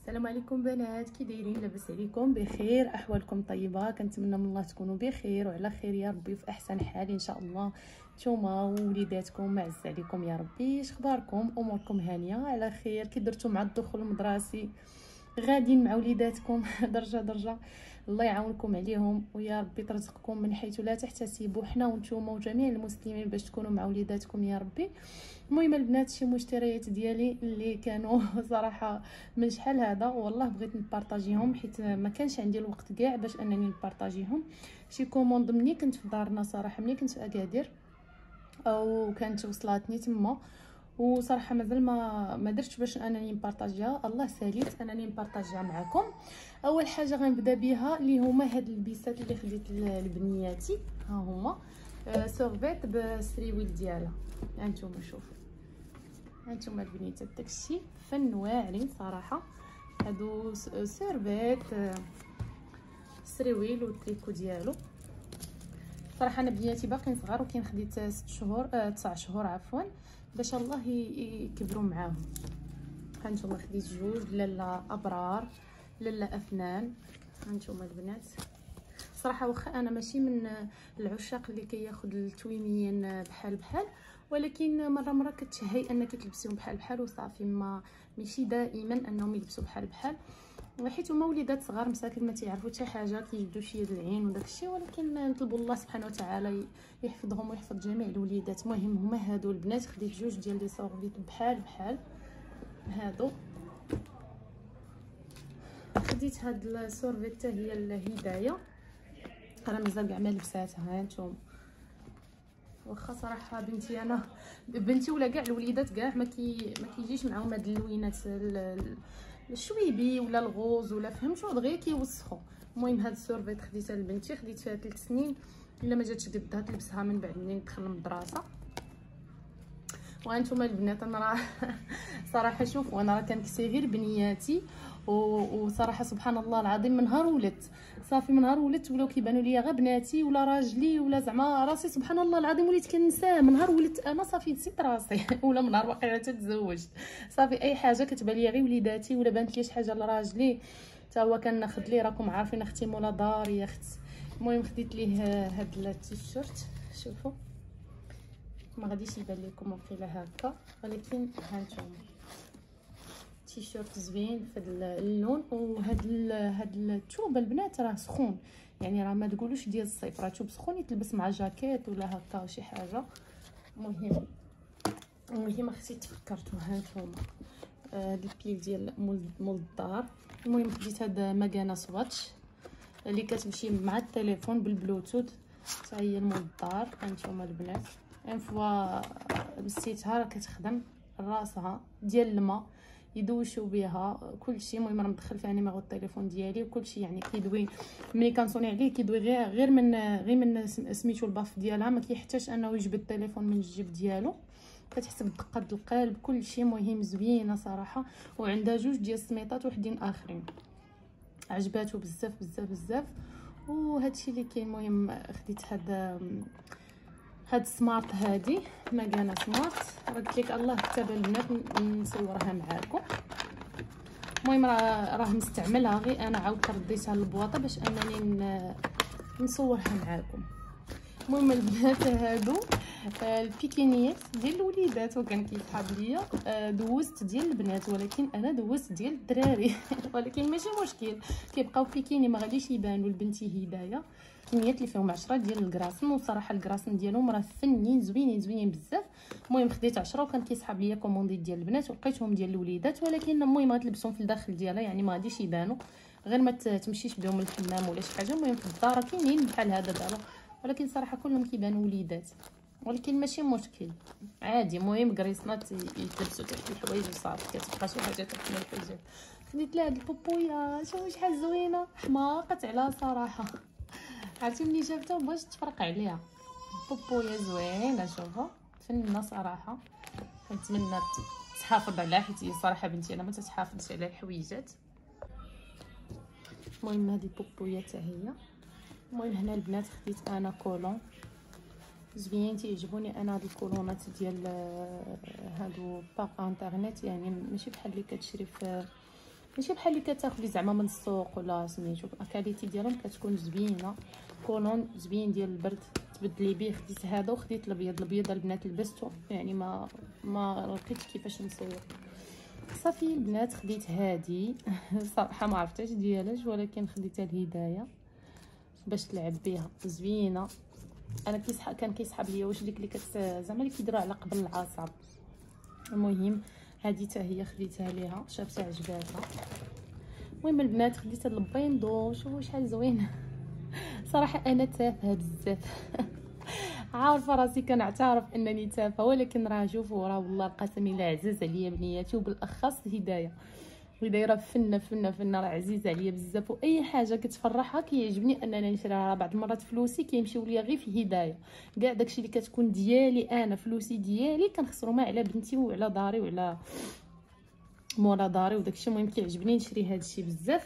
السلام عليكم بنات، كي دايرين؟ لاباس عليكم؟ بخير؟ احوالكم طيبه؟ كنتمنى من الله تكونوا بخير وعلى خير يا ربي، في احسن حال ان شاء الله. نتوما ووليداتكم معز عليكم يا ربي. اخباركم؟ اموركم هانيه على خير؟ كي درتوا مع الدخول المدرسي؟ غاديين مع وليداتكم درجه درجه؟ الله يعاونكم عليهم ويا ربي ترزقكم من حيث لا تحتسبوا، حنا وانتوما وجميع المسلمين باش تكونوا مع وليداتكم يا ربي. المهم البنات، شي مشتريات ديالي اللي كانوا صراحه من شحال هذا والله بغيت نبارطاجيهم، حيت ما كانش عندي الوقت كاع باش انني نبارطاجيهم. شي كوموند ملي كنت في دارنا صراحه، ملي كنت في اكادير او كانت وصلاتني تما، وصراحه مازال ما درتش باش انني نبارطاجيها. الله ساليت انني نبارطاجيها معكم. اول حاجه غنبدا بها اللي هما هاد البيسات اللي خديت لبنياتي. ها هما سورفيت بالسريويل ديالها، هانتوما شوفوا، هانتوما البنيتات داكشي فن واعرين صراحه. هادو سيرفيت سريويل والتريكو ديالو. صراحه انا بنياتي باقيين صغار، وكاين خديت 6 شهور 9 شهور عفوا، باش الله يكبروا معاهم. هانتوما خديت جوج لاله ابرار، لاله افنان. هانتوما البنات، صراحه واخا انا ماشي من العشاق اللي كياخذ التويميين بحال بحال، ولكن مره كتشهي انك تلبسيهم بحال بحال وصافي. ماشي دائما انهم يلبسوا بحال بحال، حيت هما وليدات صغار مساكن ما تيعرفوا حتى حاجه، كيجبدوا شي يد العين وداك الشيء. ولكن نطلبوا الله سبحانه وتعالى يحفظهم ويحفظ جميع الوليدات. المهم هما هادو البنات، خديت جوج ديال لي سورفيت بحال بحال هادو. خديت هاد السورفيت هي الهدايه، راه مازال كاع ما لبساتها. ها انتم واخا صراحه بنتي ولا كاع الوليدات كاع ما كيجيش معاهم هاد اللوينات الشويبي ولا الغوز ولا فهمتوا، دغيا كيوسخوا. المهم هاد السورفيت خديتها لبنتي، خديت فيها 3 سنين، الا ما جاتش قدها تلبسها من بعد منين تدخل المدرسه. وانتم البنات انا راه صراحه شوفوا، انا راه كنكسي غير بنياتي، وصراحه سبحان الله العظيم من نهار ولدت صافي، من نهار ولدت ولاو كيبانوا ليا غير بناتي ولا راجلي ولا زعما راسي. سبحان الله العظيم وليت كنساه من نهار ولدت انا، صافي نسيت راسي ولا من نهار واقيلا تزوجت صافي اي حاجه كتبان ليا غير وليداتي، ولا بانت لي شي حاجه لراجلي حتى هو كناخذ ليه. راكم عارفين اختي مولا دار يا اخت. المهم خديت ليه هاد التيشيرت، شوفوا ما غاديش يبان لكم وقيله هكا، ولكن هانتوما تيشيرت زوين في اللون. وهاد الثوب البنات راه سخون، يعني راه ما تقولوش ديال الصيف، راه ثوب سخون يتلبس مع جاكيت ولا هكا شي حاجه. المهم اختي تفكرتوا. هانتوما هاد البيل ديال مول الدار. المهم خديت هاد مكانه سواتش اللي كتمشي مع التليفون بالبلوتوث، حتى هي المول الدار. هانتوما البنات ان فوا مسيتها راه كتخدم راسها ديال الماء يدوشوا بها كلشي. المهم راه مدخل فيها نيميرو التليفون ديالي وكلشي، يعني كيدوي ملي كنصوني عليه كيدوي غير من سميتو الباف ديالها، ما كيحتاجش انه يجبد التليفون من الجيب ديالو، كتحس بدقه القلب كلشي. مهم زوينه صراحه، وعندها جوج ديال السميطات وحدين اخرين عجباتو بزاف بزاف بزاف. وهادشي اللي كاين. المهم خديت هاد سمارت، هادي مكانه سمارت، راه قلت لك الله كتب البنات نصورها معاكم. المهم راه مستعملها غير انا عاودت رديتها للبواطه باش انني نصورها معاكم. المهم البنات هادو البيكينيات ديال الوليدات، وكان كيصحاب ليا دوزت ديال البنات، ولكن انا دوزت ديال الدراري ولكن ماشي مشكل، كيبقاو بيكيني ما غاديش يبانوا لبنتي هدايه. كميات اللي فيهم 10 ديال الكراسن، وصراحه الكراسن ديالهم راه فنين زوينين بزاف. المهم خديت 10 وكان كيسحب ليا كوموندي ديال البنات ولقيتهم ديال الوليدات، ولكن المهم غتلبسهم في الداخل ديالها، يعني ما غاديش يبانوا، غير ما تمشيش بهم للحمام ولا شي حاجه. المهم في الدار كاينين بحال هذا دابا، ولكن صراحه كلهم كيبانوا وليدات، ولكن ماشي مشكل عادي. المهم كريسنات يتلبسوا تحت الحوايج وصافي، كتبقى شي حاجه تحت الحجاب. خديت لها هاد البوبويه، شوفوا شحال زوينه، حماقت عليها صراحه. عرفتي ملي شافتها بغيت تفرق عليها. بوبويه زوينه، شوفوا فنه صراحه. كنتمنى تحافظ عليها، حيت هي صراحه بنتي انا ما تتحافظش على الحويجات. المهم هذه البوبويه حتى هي. المهم هنا البنات خديت انا كولون زوين، تيعجبوني انا هاد الكولونات ديال هادو باغ انترنيت، يعني ماشي بحال اللي كتشري في ماشي بحال اللي كتاخدي زعما من السوق ولا سميتو. الكاليتي ديالهم كتكون زوينه، كولون زوين ديال البرد تبدلي به. خديت هذا وخديت الابيض البنات لبستو، يعني ما لقيتش كيفاش نصور. صافي البنات خديت هادي صراحه ما عرفتش ديالاش، ولكن خديتها الهدايه باش تلعب بها، زوينه. انا كان كيسحب ليا واش ديك اللي زعما اللي كيديروا على قبل العصا. المهم هذه حتى هي خديتها ليها، شافتها عجباتها. المهم البنات خديت هاد البيندو، شوفوا شحال زوينه. صراحه انا تافهه بزاف عارفه راسي كنعترف انني تافهه، ولكن راه شوفوا راه والله القسم الا عزاز عليا بنياتي، وبالاخص هدايه. راه فنه راه عزيزه عليا بزاف، واي حاجه كتفرحها كيعجبني اننا نشريها. بعض المرات فلوسي كيمشيو ليا غير في هدايه، كاع داكشي اللي كتكون ديالي انا، فلوسي ديالي كنخسرهم على بنتي وعلى داري وعلى مورا داري وداكشي. المهم كيعجبني نشري هادشي بزاف.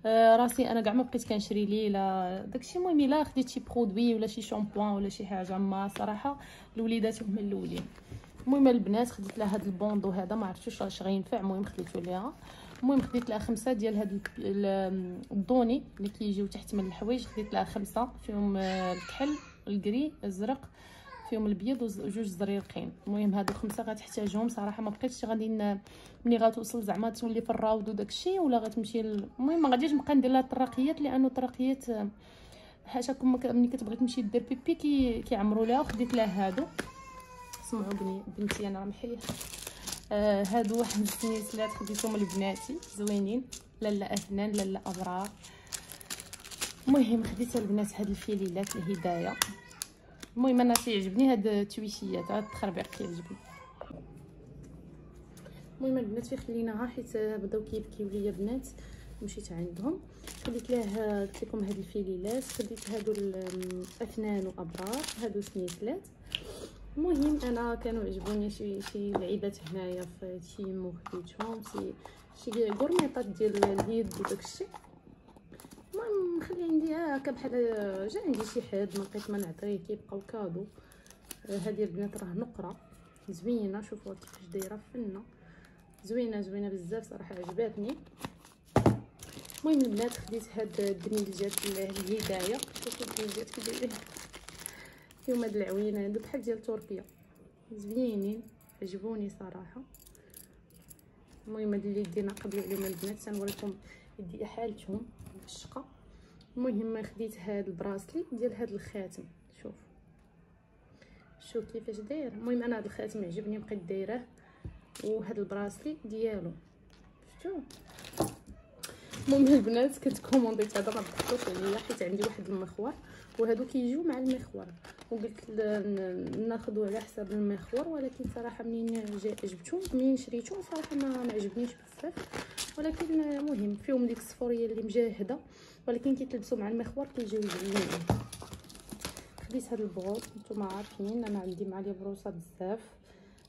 راسي انا كاع ما بقيت كنشري ليه لا داكشي. المهم الا خديت شي برودوي ولا شي شامبوان ولا شي حاجه، ما صراحه الوليدات هما الاولين. المهم البنات خديت لها هاد البوندو هذا، ما عرفتش واش غينفع، المهم خديتو ليها. المهم خديت لها 5 ديال هاد الدوني اللي كيجيو تحت من الحوايج، خديت لها 5 فيهم الكحل الكري الزرق، فيهم البيض وجوج زريرقين. المهم هادو 5 غتحتاجهم صراحه. ما بقيتش غادي ملي غتوصل زعما تولي في الراود وداكشي ولا غتمشي المهم ما غاديش نبقى ندير لها الطراقيات، لانه الطراقيات حاشاكم ملي كتبغي تمشي دير بيبي كيعمروا لها. وخديت لها هادو، سمعوا بنتي انا محيه. هادو واحد السنيسلات خديتهم لبناتي زوينين، لالا افنان لالا ابرار. المهم خديت البنات هاد الفيليلات الهدايه. المهم انا تيعجبني هاد التويشيات، هاد التخربيق كيعجبني. المهم البنات في خليناها حيت بداو كيبكيو ليا بنات، مشيت عندهم خديت ليه قلت لكم هاد الفيليلات. خديت هادو الافنان وابرار، هادو سنيسلات. المهم انا كانوا عجبوني شي لعيبات هنايا في تيمو، خديتهم شي غورميطات ديال اليد وداكشي. المهم نخلي عندي هكا بحال جا عندي شي حد ما لقيت ما نعطيه، كيبقاو كادو. هذه البنات راه نقره زوينه، شوفوا كيفاش دايره فنه، زوينه بزاف صراحه عجباتني. المهم البنات خديت هاد الدنيجات الهدايه، شوفوا الدنيجات كي دايرين فيهم هاد العوينه هادو بحال ديال تركيا، زوينين عجبوني صراحه. المهم هاد اللي دينا قبلوا عليهم البنات، تنوريكم يدي حالتهم بالشقه. المهم خديت هاد البراسلي ديال هاد الخاتم، شوف كيفاش داير. المهم انا هاد الخاتم عجبني بقيت دايراه، وهاد البراسلي ديالو شفتوا. المهم البنات كتكومونديت هذا ما ضحكوش عليا، حيت عندي واحد المخور وهادو كيجيو مع المخور، وقلت ناخذو على حساب المخور. ولكن صراحه منين عجبتهم منين شريتهم صراحه ما عجبنيش بزاف. ولكن المهم فيهم ديك الصفوريه اللي مجاهده، ولكن كيتلبسوا مع المخور كيجيو زوينين. خديت هاد البروط، نتوما عارفين انا عندي مع لي بروصه بزاف.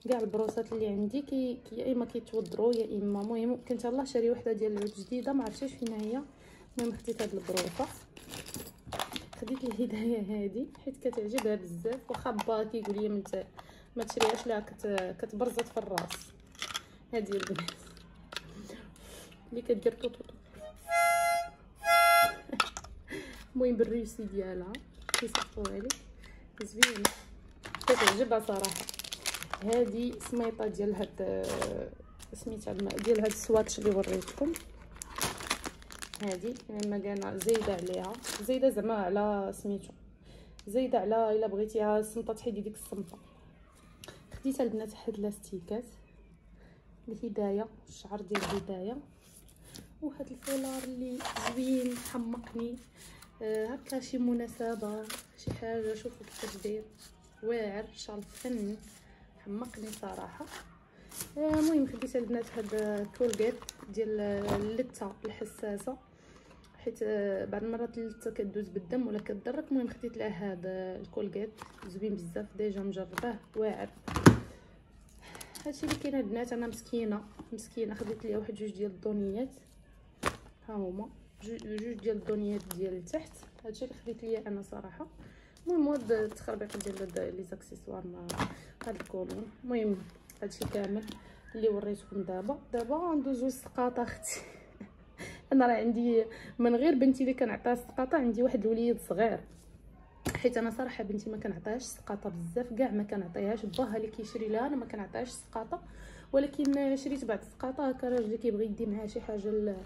كاع البروصات اللي عندي يا اما كيتوضروا يا اما. المهم كنت يلاه شاري وحده ديال العود جديده ما عرفتش فين هي. المهم خديت هاد البروصه، خديت الهدايه هادي حيت كتعجبها بزاف، واخا با كيقول لي ما تشريهاش لا كتبرزط في الراس. هادي البنات اللي كدير طوطو. المهم بالريوسي ديالها كيصفوها لي زوينه، كتعجبها صراحه. هذه سميطه ديال هاد سميتها ديال هاد السواتش اللي وريتكم. هذه يعني كان زايده عليها، زايده زعما على سميتو، زايده على الا بغيتيها الصمطه تحيدي ديك الصمطه. خديتها البنات هاد لاستيكات الهدايه، الشعر ديال الهدايه، وهاد الفولار اللي زوين حمقني. هكا شي مناسبه شي حاجه، شوفوا كيفاش داير واعر، شال فن حمقني صراحه. المهم خديت البنات هاد الكولغيت ديال اللثه الحساسه، حيت بعض المرات اللثه كدوز بالدم ولا كتضرك. المهم خديت لها هذا الكولغيت زوين بزاف، ديجا مجرباه واعر. هادشي اللي كاين البنات. انا مسكينه خديت ليا واحد جوج ديال الدونيات، ها هما جوج ديال الدونيات ديال التحت. هادشي اللي خديت ليا انا صراحه. المهم هاد التخربيق ديال لي زاكسيسوار هاد الكولون. المهم هادشي كامل اللي وريتكم. دابا ندوزو للسقاطه اختي. انا راه عندي من غير بنتي اللي كنعطيها السقاطه، عندي واحد الوليد صغير، حيت انا صراحه بنتي ما كنعطيهاش السقاطه بزاف، كاع ما كنعطيهاش. باها اللي كيشري لها انا ما كنعطيهاش السقاطه، ولكن شريت بعض السقاطه هكا راجلي كيبغي يدي معاه شي حاجه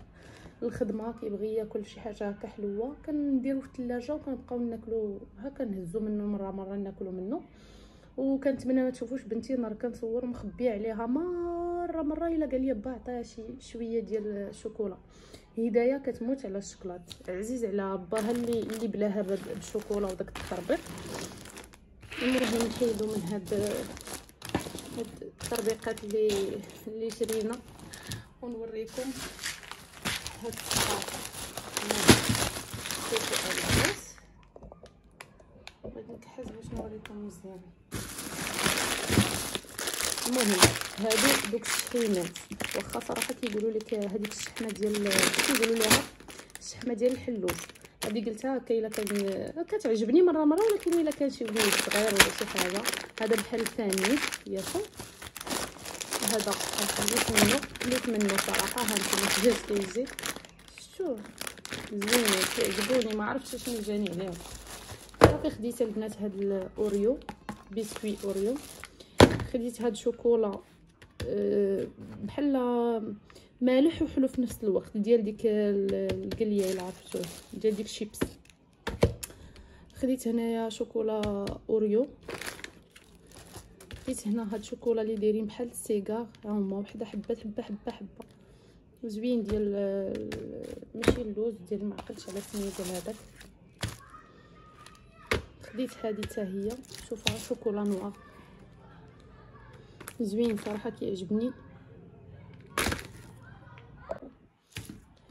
الخدمه، كيبغي ياكل شي حاجه هكا حلوه، كنديرو في الثلاجه وكنبقاو ناكلو هكا، نهزو منه مره ناكلو منه. وكنتمنى ما تشوفوش بنتي نهار كنصور مخبيه عليها مره الا قال لي با عطيها شي شويه ديال الشوكولا. هدايه كتموت على الشوكولات، عزيز على باها اللي بلاها بالشوكولا وداك التربيق. المهم نحيدو من هاد التربيقات اللي شرينا، ونوريكم هاد السقاطه. شوفوا البنات، بغيت نكحز باش نوريكم مزيان. المهم هادو دوك الشحيمات، واخا صراحه كيقولوا لك هذيك الشحمه ديال كيقولوا لها الشحمه ديال الحلوف، هذه قلتها هكا الا كان كتعجبني مره ولكن الا كان شي وليد صغير ولا شي حاجه هذا بحال الثاني ياكو. هذا خليت منه صراحه، ها انتم حجاج كيجي شتو زوين كيعجبوني، ما عرفتش شنو جاني عليهم. صافي خديت البنات هاد الاوريو، بسكوي اوريو، خديت هاد شوكولا بحال مالح وحلو في نفس الوقت، ديال ديك القليه الا عرفتوه، ديال ديك الشيبس. خديت هنايا شوكولا اوريو، خديت هنا هاد شوكولا اللي دايرين بحال السيجار، هما وحده حبه زوين ديال ماشي اللوز ديال ما عقلتش على سميتو هذاك. خديت هذه حتى هي، شوفها شوكولا نوار زوين صراحه كيعجبني.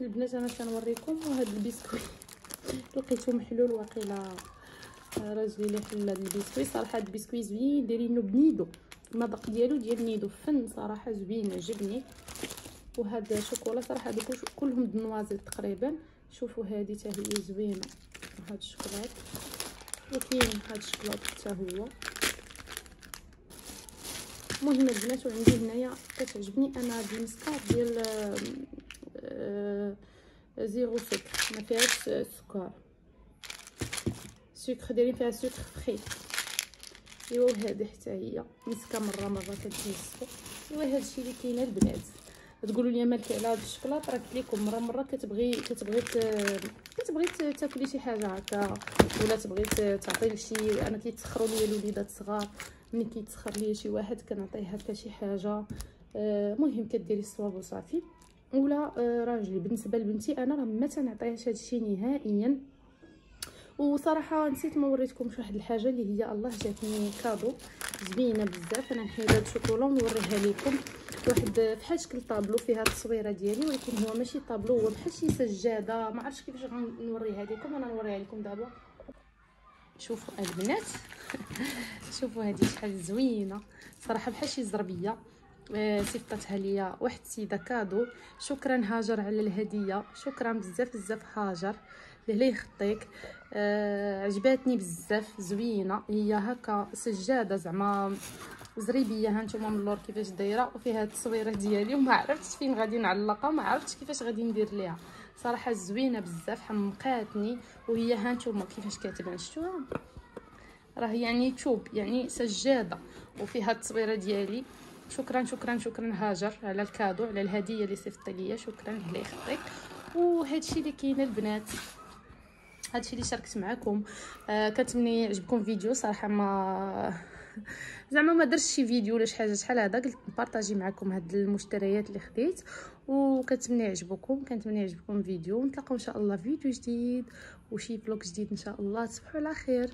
البنات انا كنوريكم هاد البسكوي لقيتو محلول، واقيلا راجلي اللي حل هاد البسكوي. صراحه هاد البسكوي زوين دايرينو بنيدو، المذاق ديالو ديال نيدو فن صراحه زوين عجبني. وهاد الشوكولا صراحه هادو كلهم دنوازل تقريبا. شوفوا هذه حتى هي زوينه، هاد الشوكولات، وكاين هاد الشوكولات حتى هو. المهم البنات وعندي هنايا كتعجبني انا هاد المسكار ديال زيرو سكر، ما فيهاش سكر، سكر دايرين فيها سكر فري. ايوا هذه حتى هي مسكه مره كتمسكو. ايوا هادشي اللي كاين البنات. تقولوا لي مالك على هاد الشوكولاط، راه قلت لكم مره كتبغي تاكلي شي حاجه هكا، ولا تبغي تعطي لشي. انا كيتسخروا لي الوليدات صغار، ملي كيتسخر لي شي واحد كنعطيه هكا شي حاجه. مهم كديري الصواب وصافي. ولا راجلي بالنسبه لبنتي انا راه ما تنعطيهاش هادشي نهائيا. وصراحه نسيت ما وريتكمش واحد الحاجه اللي هي الله جاتني كادو زوينه بزاف. انا نحيد هاد الشوكولا ونوريها لكم، واحد بحال شكل طابلو فيها التصويره ديالي، ولكن هو ماشي طابلو، هو بحال شي سجاده، ما عرفتش كيفاش غنوريها لكم. انا نوريها لكم دابا. شوفوا البنات شوفوا هذه شحال زوينه صراحه، بحال شي زربيه. صيفطتها ليا واحد السيده كادو. شكرا هاجر على الهديه، شكرا بزاف هاجر، لله يخطيك. عجباتني بزاف، زوينه هي هكا سجاده زعما زريبيه. ها نتوما من اللور كيفاش دايره، وفيها التصويره ديالي، وما عرفتش فين غادي نعلقها، ما عرفتش كيفاش غادي ندير ليها. صراحه زوينه بزاف، حمقاتني. وهي ها نتوما كيفاش كتبان، شفتوها راه يعني توب، يعني سجاده، وفيها التصويره ديالي. شكرا هاجر على الكادو، على الهديه اللي صيفطتي ليا، شكرا الله يخطيك. وهادشي اللي كاين البنات، هادشي اللي شاركت معكم. كنتمنى يعجبكم فيديو صراحه. ما زعما ما درتش شي فيديو ولا شي حاجه شحال هذا، قلت نبارطاجي معكم هاد المشتريات اللي خديت، وكنتمنى يعجبكم فيديو. ونتلاقاو ان شاء الله في فيديو جديد وشي فلوق جديد ان شاء الله. تصبحوا على خير.